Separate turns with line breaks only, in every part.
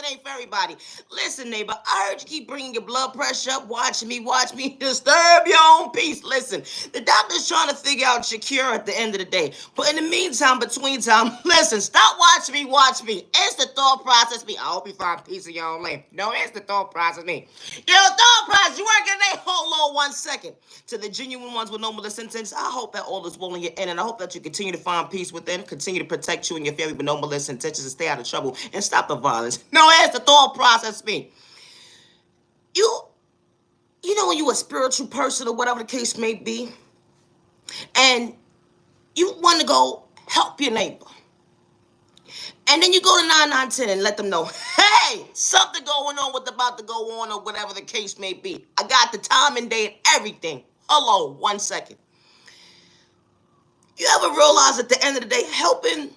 ain't for everybody. Listen, neighbor, I heard you keep bringing your blood pressure up. Watch me disturb your own peace. Listen, the doctor's trying to figure out your cure at the end of the day. But in the meantime, between time, listen, stop watch me. It's the thought process me. I hope you find peace in your own life. No, it's the thought process me. Yo, thought process, you working there? Hold on 1 second. To the genuine ones with no malicious intent, I hope that all is well in your end, and I hope that you continue to find peace within, continue to protect you and your family with no malicious intentions, and stay out of trouble, and stop the violence. No, it's the thought process me. You, you know when you a spiritual person or whatever the case may be, and you want to go help your neighbor. And then you go to 9910 and let them know, hey, something going on, what's about to go on, or whatever the case may be. I got the time and day and everything. Hello, 1 second. You ever realize at the end of the day, helping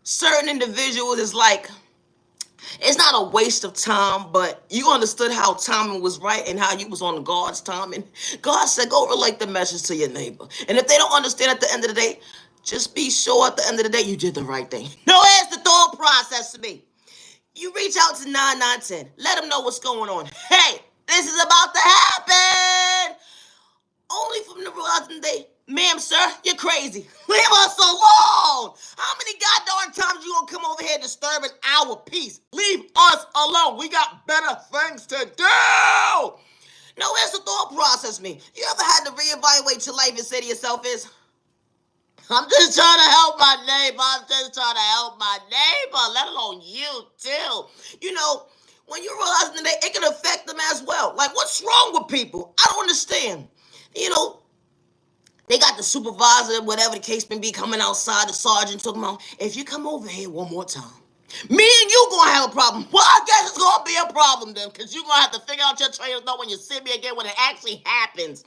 certain individuals is like, it's not a waste of time, but you understood how timing was right and how you was on God's timing. God said, go relate the message to your neighbor. And if they don't understand at the end of the day, just be sure at the end of the day you did the right thing. No, it's the thought process to me. You reach out to 9910. Let them know what's going on. Hey, this is about to happen. Only from the realizing day, ma'am, sir, you're crazy. Leave us alone. How many goddamn times you gonna come over here disturbing our peace? Leave us alone. We got better things to do. No, it's the thought process me. You ever had to reevaluate your life and say to yourself I'm just trying to help my neighbor. Let alone you too. You know, when you realize that it can affect them as well. Like, what's wrong with people? I don't understand. You know, they got the supervisor, whatever the case may be, coming outside, the sergeant talking about, if you come over here one more time, me and you gonna have a problem. Well, I guess it's gonna be a problem then, because you're gonna have to figure out your train of thought when you see me again when it actually happens.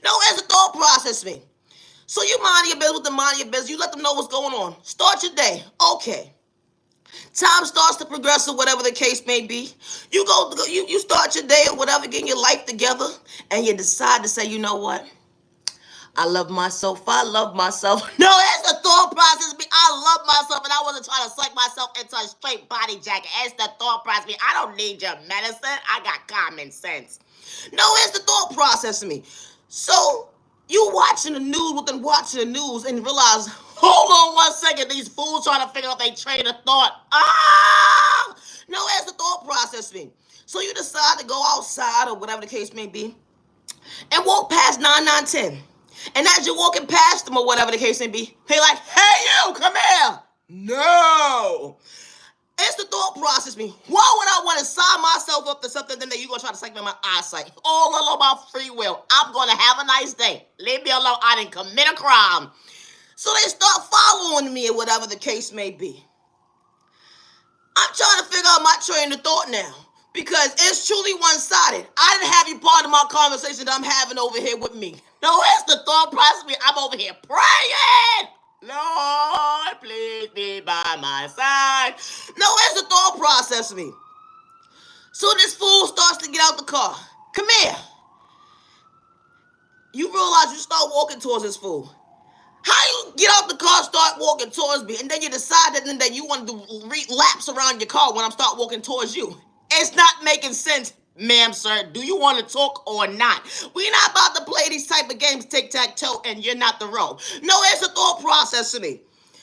No, it's a thought process me. So you mind your business with the mind of your business. You let them know what's going on. Start your day. Okay. Time starts to progress or whatever the case may be. You start your day or whatever, getting your life together, and you decide to say, you know what? I love myself. No, it's the thought process. I love myself, and I wasn't trying to psych myself into a straight body jacket. It's the thought process. I don't need your medicine. I got common sense. No, it's the thought process of me. So you watching the news and realize, hold on 1 second, these fools trying to figure out their train of thought. No, it's the thought process of me. So you decide to go outside or whatever the case may be and walk past 9910. And as you're walking past them or whatever the case may be, they're like, hey, you, come here. No. It's the thought process me. Why would I want to sign myself up to something then that you're going to try to psych me my eyesight? All along my free will. I'm going to have a nice day. Leave me alone. I didn't commit a crime. So they start following me or whatever the case may be. I'm trying to figure out my train of thought now. Because it's truly one-sided. I didn't have you part of my conversation that I'm having over here with me. No, it's the thought process me. I'm over here praying. Lord, please be by my side. No, it's the thought process of me. So this fool starts to get out the car. Come here. You realize you start walking towards this fool. How you get out the car, start walking towards me, and then you decide that you want to laps around your car when I'm start walking towards you? It's not making sense, ma'am, sir. Do you want to talk or not? We're not about to play these type of games, tic-tac-toe, and you're not the row. No, it's a thought process to me.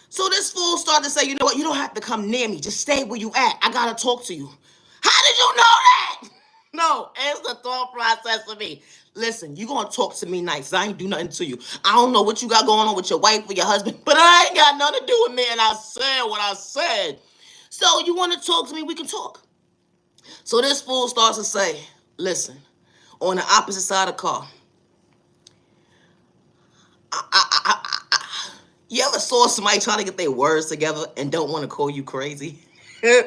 So this fool started to say, you know what? You don't have to come near me. Just stay where you at. I got to talk to you. How did you know that? No, it's the thought process for me. Listen, you going to talk to me nice. I ain't do nothing to you. I don't know what you got going on with your wife or your husband, but I ain't got nothing to do with me, and I said what I said. So you want to talk to me? We can talk. So this fool starts to say, listen, on the opposite side of the car, you ever saw somebody trying to get their words together and don't want to call you crazy? No,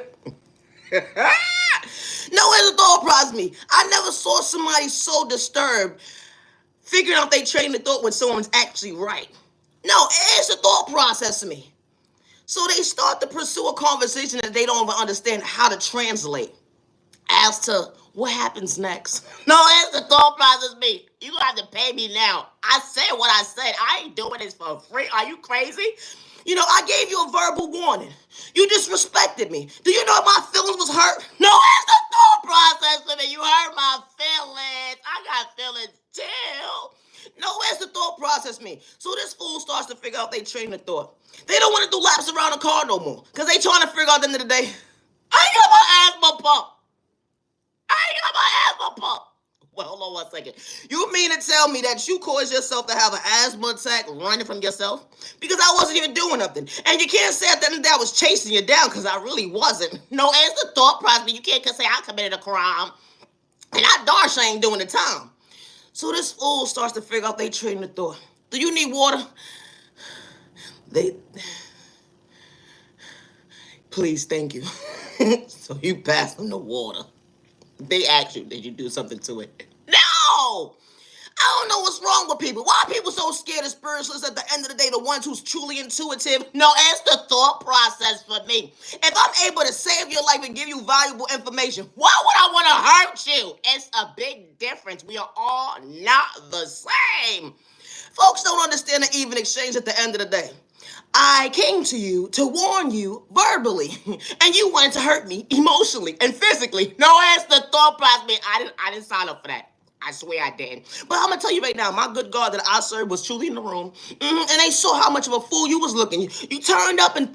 it's a thought process me. I never saw somebody so disturbed figuring out they train of thought when someone's actually right. No, it's a thought process to me. So they start to pursue a conversation that they don't even understand how to translate as to what happens next. No, it's the thought process me. You gonna have to pay me now. I said what I said. I ain't doing this for free. Are you crazy? You know, I gave you a verbal warning. You disrespected me. Do you know my feelings was hurt? No, to figure out their train of thought. They don't want to do laps around the car no more because they trying to figure out at the end of the day, I ain't got my asthma pump. I ain't got my asthma pump. Well, hold on 1 second. You mean to tell me that you caused yourself to have an asthma attack running from yourself? Because I wasn't even doing nothing. And you can't say at the end of the day I was chasing you down because I really wasn't. No, it's the thought process. You can't say I committed a crime. And I darn sure ain't doing the time. So this fool starts to figure out they train of thought. Do you need water? They... Please, thank you. So you pass them the water. They ask you, did you do something to it? No! I don't know what's wrong with people. Why are people so scared of spiritualists at the end of the day, the ones who's truly intuitive? No, it's the thought process for me. If I'm able to save your life and give you valuable information, why would I want to hurt you? It's a big difference. We are all not the same. Folks don't understand the even exchange at the end of the day. I came to you to warn you verbally, and you wanted to hurt me emotionally and physically. No, it's the thought process. I didn't sign up for that. I swear I didn't. But I'm gonna tell you right now, my good God that I served was truly in the room, and they saw how much of a fool you was looking. You turned up and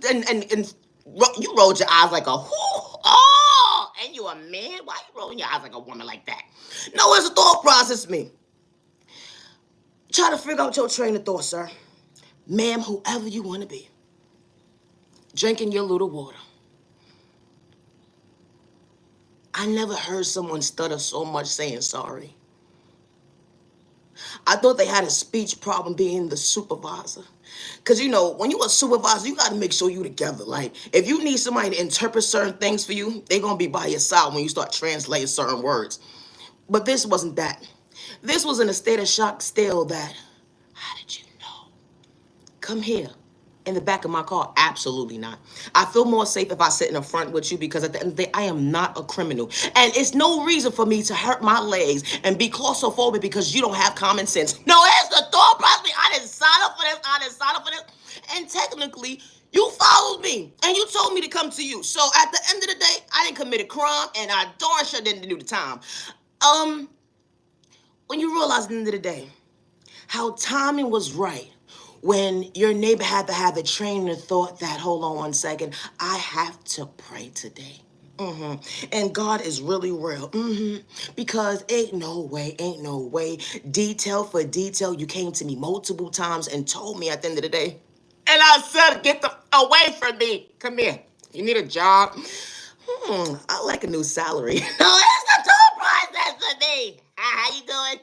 you rolled your eyes like a whoo. Oh, and you a man? Why you rolling your eyes like a woman like that? No, it's a thought process, me. Try to figure out your train of thought, sir. Ma'am, whoever you want to be, drinking your little water. I never heard someone stutter so much saying sorry. I thought they had a speech problem being the supervisor. Because, you know, when you're a supervisor, you got to make sure you together. Like, if you need somebody to interpret certain things for you, they're going to be by your side when you start translating certain words. But this wasn't that. This was in a state of shock still that, how did you know? Come here. In the back of my car? Absolutely not. I feel more safe if I sit in the front with you because at the end of the day, I am not a criminal. And it's no reason for me to hurt my legs and be claustrophobic because you don't have common sense. No, it's the thought process. I didn't sign up for this. I didn't sign up for this. And technically, you followed me and you told me to come to you. So at the end of the day, I didn't commit a crime and I darn sure didn't do the time. When you realize at the end of the day, how timing was right, when your neighbor had to have the train of thought that, hold on 1 second, I have to pray today. And God is really real. Because ain't no way, detail for detail, you came to me multiple times and told me at the end of the day. And I said, get away from me. Come here. You need a job? I like a new salary. No, it's the thought process for me. How you doing?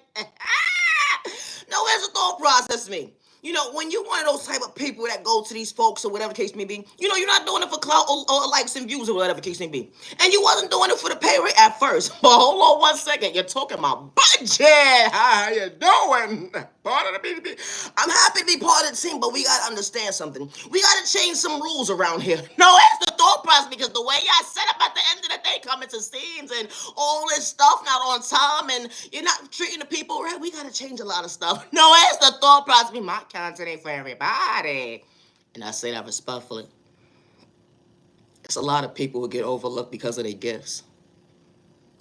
No, it's a thought process for me. You know, when you're one of those type of people that go to these folks or whatever the case may be, you know, you're not doing it for clout or likes and views or whatever the case may be. And you wasn't doing it for the pay rate at first. But hold on 1 second. You're talking about budget. How you doing? Part of the BDB. I'm happy to be part of the team, but we got to understand something. We got to change some rules around here. No, it's the thought process because the way y'all set up at the end of the day, coming to scenes and all this stuff not on time and you're not treating the people right, we got to change a lot of stuff. No, it's the thought process. My content ain't for everybody. And I say that respectfully. It's a lot of people who get overlooked because of their gifts.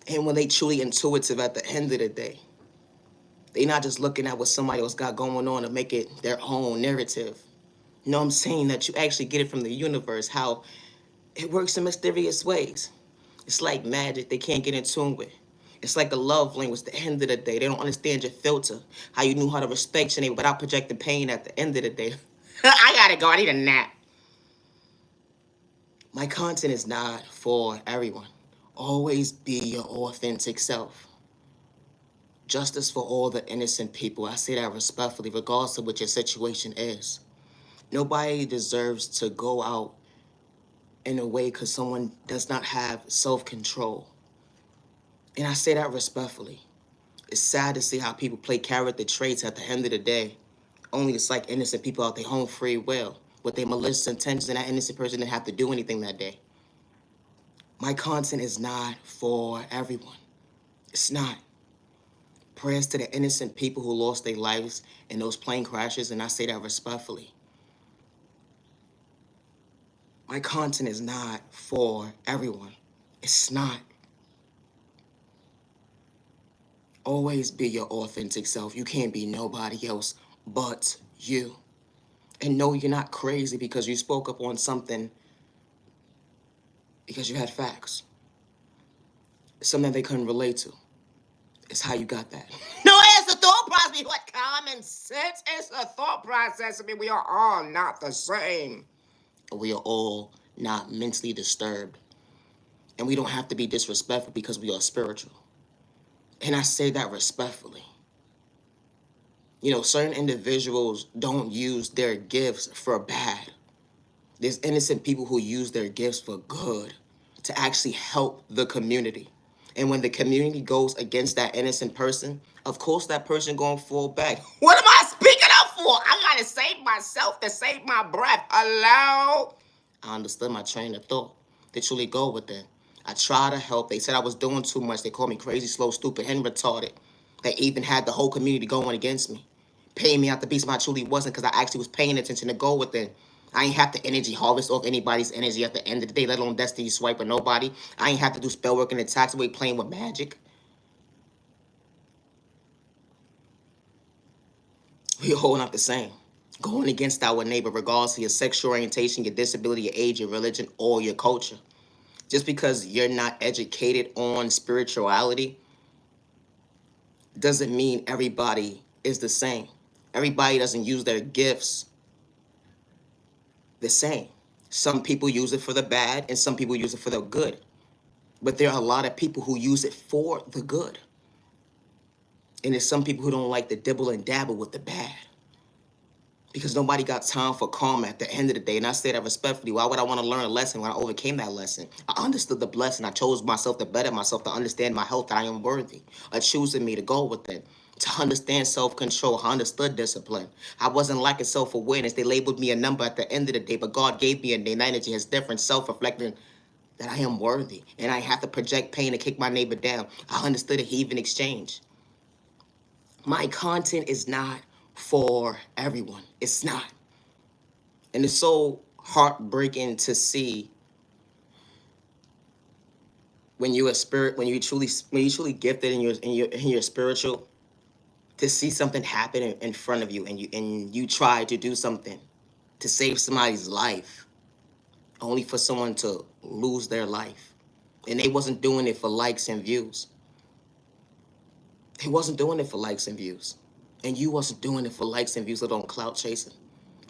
And when they truly intuitive at the end of the day, they not just looking at what somebody else got going on to make it their own narrative. You know what I'm saying? That you actually get it from the universe, how it works in mysterious ways. It's like magic they can't get in tune with. It's like a love language at the end of the day. They don't understand your filter, how you knew how to respect your neighbor without projecting pain at the end of the day. I gotta go. I need a nap. My content is not for everyone. Always be your authentic self. Justice for all the innocent people. I say that respectfully, regardless of what your situation is. Nobody deserves to go out in a way because someone does not have self-control. And I say that respectfully. It's sad to see how people play character traits at the end of the day. Only it's like innocent people out their own free will. With their malicious intentions and that innocent person didn't have to do anything that day. My content is not for everyone. It's not. Prayers to the innocent people who lost their lives in those plane crashes, and I say that respectfully. My content is not for everyone. It's not. Always be your authentic self. You can't be nobody else but you. And no, you're not crazy because you spoke up on something because you had facts. Something they couldn't relate to. It's how you got that. No, it's a thought process. What common sense? It's a thought process. I mean, we are all not the same. We are all not mentally disturbed. And we don't have to be disrespectful because we are spiritual. And I say that respectfully. You know, certain individuals don't use their gifts for bad. There's innocent people who use their gifts for good, to actually help the community. And when the community goes against that innocent person, of course that person gonna fall back. What am I speaking up for? I gotta save myself to save my breath. Hello? I understood my train of thought. They truly go with it. I try to help. They said I was doing too much. They called me crazy, slow, stupid, and retarded. They even had the whole community going against me, paying me out the beast when I truly wasn't, because I actually was paying attention to go with it. I ain't have to energy harvest off anybody's energy at the end of the day, let alone destiny swipe or nobody. I ain't have to do spell work in the taxiway playing with magic. We all not the same. Going against our neighbor, regardless of your sexual orientation, your disability, your age, your religion, or your culture. Just because you're not educated on spirituality doesn't mean everybody is the same. Everybody doesn't use their gifts the same. Some people use it for the bad and some people use it for the good. But there are a lot of people who use it for the good. And there's some people who don't like to dibble and dabble with the bad. Because nobody got time for karma at the end of the day. And I say that respectfully. Why would I want to learn a lesson when I overcame that lesson? I understood the blessing. I chose myself to better myself, to understand my health, that I am worthy of choosing me to go with it. To understand self-control. I understood discipline. I wasn't lacking self-awareness. They labeled me a number at the end of the day, but God gave me a name. Energy has different self-reflecting that I am worthy. And I have to project pain to kick my neighbor down. I understood it even exchange. My content is not for everyone. It's not. And it's so heartbreaking to see when you're a spirit, when you truly gifted in your spiritual, to see something happen in front of you, and you try to do something to save somebody's life, only for someone to lose their life. And they wasn't doing it for likes and views. They wasn't doing it for likes and views. And you wasn't doing it for likes and views, let alone clout chasing.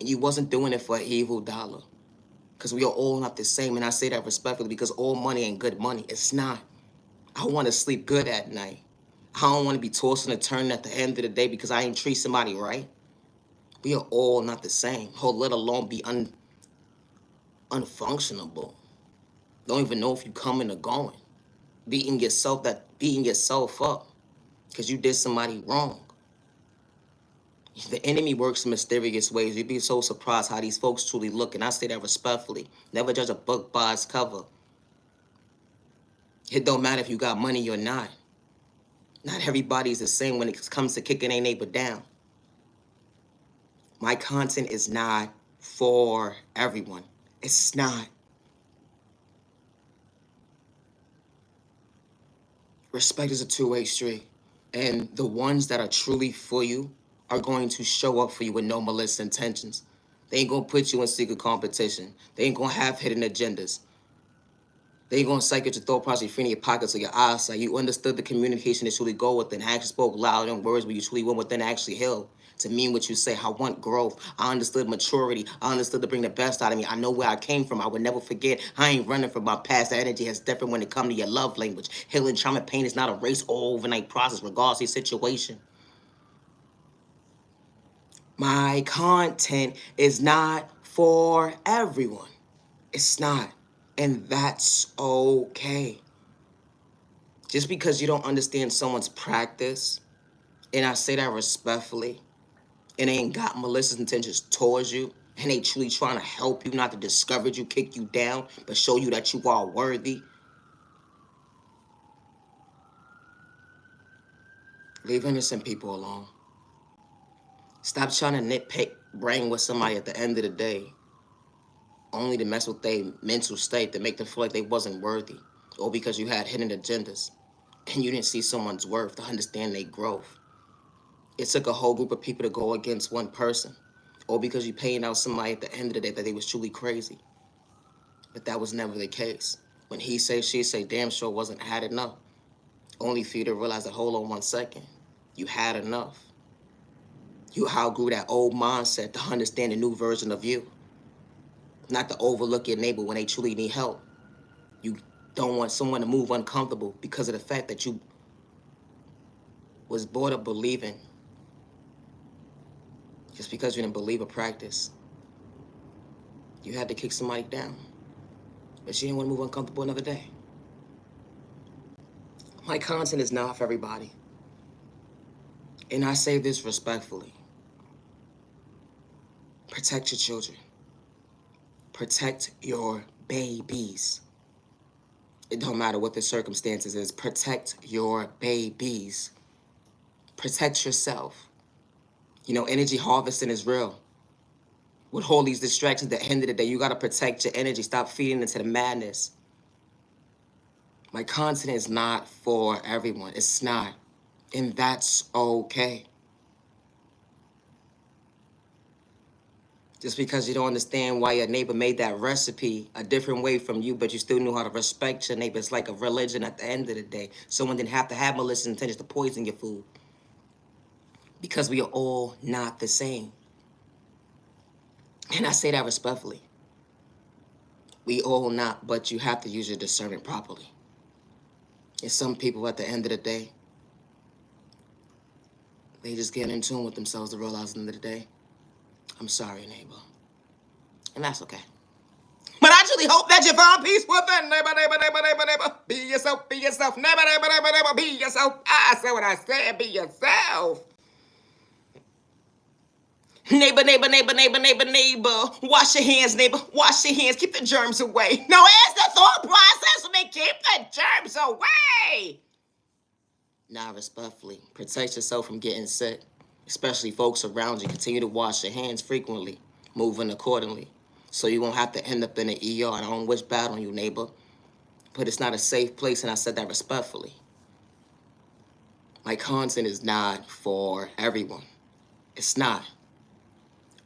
And you wasn't doing it for an evil dollar. Because we are all not the same. And I say that respectfully because all money ain't good money. It's not. I want to sleep good at night. I don't want to be tossing and turning at the end of the day because I ain't treat somebody right. We are all not the same. Or let alone be unfunctionable. Don't even know if you coming or going. Beating yourself up because you did somebody wrong. The enemy works in mysterious ways. You'd be so surprised how these folks truly look. And I say that respectfully. Never judge a book by its cover. It don't matter if you got money or not. Not everybody's the same when it comes to kicking their neighbor down. My content is not for everyone. It's not. Respect is a two-way street. And the ones that are truly for you are going to show up for you with no malicious intentions. They ain't gonna put you in secret competition. They ain't gonna have hidden agendas. They ain't gonna psych your thought process in your pockets or your eyesight. You understood the communication that truly go within. Actually spoke loud in words, but you truly went within actually held to mean what you say. I want growth. I understood maturity. I understood to bring the best out of me. I know where I came from. I would never forget. I ain't running from my past. That energy is different when it comes to your love language. Healing, trauma, pain is not a race or overnight process, regardless of your situation. My content is not for everyone. It's not. And that's okay. Just because you don't understand someone's practice, and I say that respectfully, and they ain't got malicious intentions towards you, and they truly trying to help you, not to discourage you, kick you down, but show you that you are worthy, leave innocent people alone. Stop trying to nitpick, brain with somebody at the end of the day, only to mess with their mental state, to make them feel like they wasn't worthy, or because you had hidden agendas, and you didn't see someone's worth to understand their growth. It took a whole group of people to go against one person. or because you paying out somebody at the end of the day that they was truly crazy. But that was never the case. When he say, she say, damn sure wasn't had enough. Only for you to realize that, hold on 1 second, you had enough. You outgrew that old mindset to understand a new version of you. Not to overlook your neighbor when they truly need help. You don't want someone to move uncomfortable because of the fact that you was brought up believing. Just because you didn't believe or practice, you had to kick somebody down. But she didn't want to move uncomfortable another day. My content is not for everybody. And I say this respectfully. Protect your children. Protect your babies. It don't matter what the circumstances is. Protect your babies. Protect yourself. You know, energy harvesting is real. With all these distractions, at the end of the day, you got to protect your energy. Stop feeding into the madness. My content is not for everyone. It's not. And that's okay. Just because you don't understand why your neighbor made that recipe a different way from you, but you still knew how to respect your neighbor. It's like a religion at the end of the day. Someone didn't have to have malicious intentions to poison your food. Because we are all not the same. And I say that respectfully. We all not, but you have to use your discernment properly. And some people at the end of the day, they just get in tune with themselves to realize at the end of the day, I'm sorry, neighbor. And that's okay. But I truly hope that you found peace within. Neighbor. Be yourself, neighbor. Be yourself. I said what I said, be yourself. Neighbor. Wash your hands, neighbor. Wash your hands. Keep the germs away. No, it's the thought process when they keep the germs away. Now, respectfully, protect yourself from getting sick. Especially folks around you. Continue to wash your hands frequently, moving accordingly, so you won't have to end up in the ER. And I don't wish bad on you, neighbor, but it's not a safe place, and I said that respectfully. My content is not for everyone. It's not.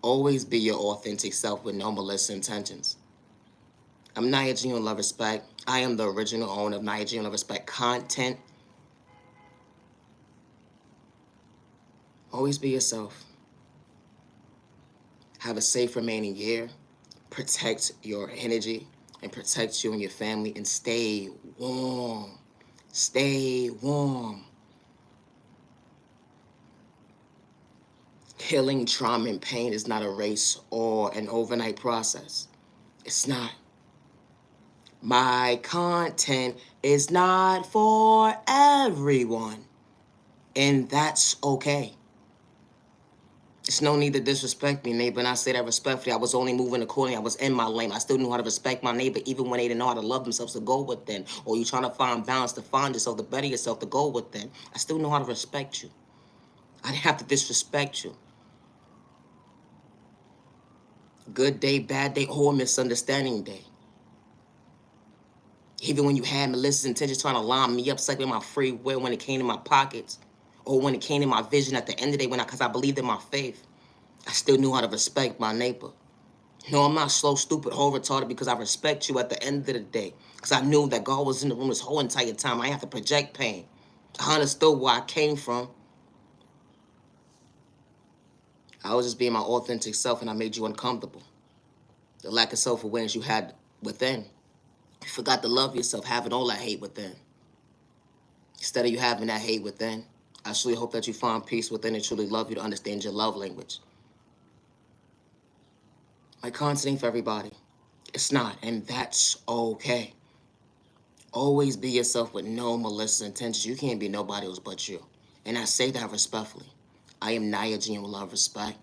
Always be your authentic self with no malicious intentions. I'm Nia Genuine Love Respect. I am the original owner of Nia Genuine Love Respect content. Always be yourself. Have a safe remaining year. Protect your energy and protect you and your family, and stay warm. Stay warm. Healing trauma and pain is not a race or an overnight process. It's not. My content is not for everyone, and that's okay. There's no need to disrespect me, neighbor, and I say that respectfully. I was only moving accordingly. I was in my lane. I still knew how to respect my neighbor, even when they didn't know how to love themselves to go within. Or you trying to find balance to find yourself, to better yourself, to go within. I still know how to respect you. I didn't have to disrespect you. Good day, bad day, or misunderstanding day. Even when you had malicious intentions trying to line me up, suck in my free will when it came to my pockets, or when it came to my vision at the end of the day, because I believed in my faith, I still knew how to respect my neighbor. No, I'm not slow, stupid, or retarded, because I respect you at the end of the day. Because I knew that God was in the room this whole entire time. I have to project pain. I understood where I came from. I was just being my authentic self, and I made you uncomfortable. The lack of self-awareness you had within. You forgot to love yourself, having all that hate within. Instead of you having that hate within, I truly hope that you find peace within and truly love you to understand your love language. My content ain't for everybody. It's not, and that's okay. Always be yourself with no malicious intentions. You can't be nobody else but you. And I say that respectfully. I am Nia Genuine Love Respect.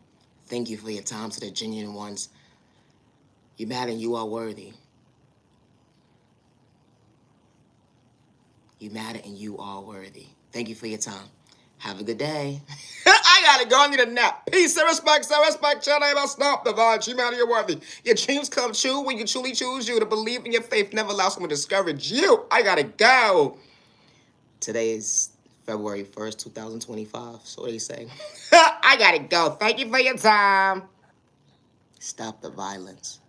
Thank you for your time to the genuine ones. You matter and you are worthy. You matter and you are worthy. Thank you for your time. Have a good day. I gotta go. I need a nap. Peace and respect. Your name. I'll stomp the vibes. You matter, you're worthy. Your dreams come true when you truly choose you. To believe in your faith never allow someone to discourage you. I gotta go. Today is February 1st, 2025. So what do you say? I gotta go. Thank you for your time. Stop the violence.